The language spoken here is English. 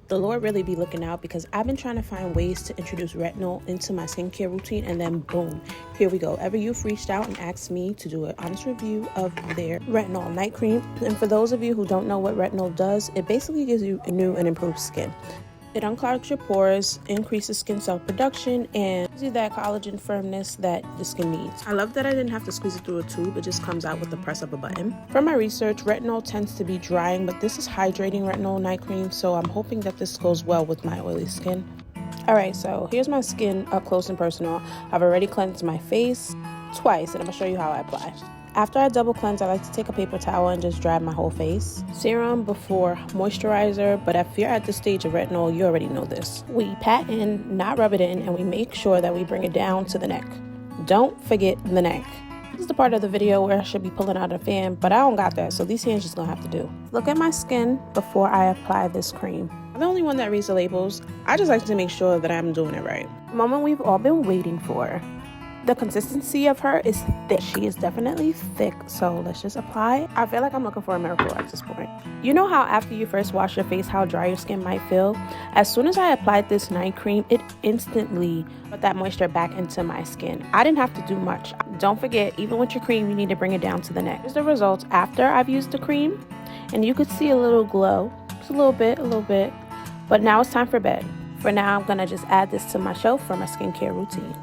The Lord really be looking out, because I've been trying to find ways to introduce retinol into my skincare routine, and then boom, here we go. Ever Youth reached out and asked me to do an honest review of their retinol night cream. And for those of you who don't know what retinol does, it basically gives you a new and improved skin. It unclogs your pores, increases skin cell production, and gives you that collagen firmness that the skin needs. I love that I didn't have to squeeze it through a tube. It just comes out with the press of a button. From my research, retinol tends to be drying, but this is hydrating retinol night cream, so I'm hoping that this goes well with my oily skin. Alright, so here's my skin up close and personal. I've already cleansed my face twice, and I'm going to show you how I apply. After I double cleanse, I like to take a paper towel and just dry my whole face. Serum before moisturizer, but if you're at this stage of retinol, you already know this. We pat in, not rub it in, and we make sure that we bring it down to the neck. Don't forget the neck. This is the part of the video where I should be pulling out a fan, but I don't got that, so these hands just gonna have to do. Look at my skin before I apply this cream. I'm the only one that reads the labels. I just like to make sure that I'm doing it right. The moment we've all been waiting for. The consistency of her is thick. She is definitely thick, so let's just apply. I feel like I'm looking for a miracle at this point. You know how after you first wash your face, how dry your skin might feel? As soon as I applied this night cream, it instantly put that moisture back into my skin. I didn't have to do much. Don't forget, even with your cream, you need to bring it down to the neck. Here's the results after I've used the cream, and you could see a little glow. Just a little bit. But now it's time for bed. For now, I'm gonna just add this to my shelf for my skincare routine.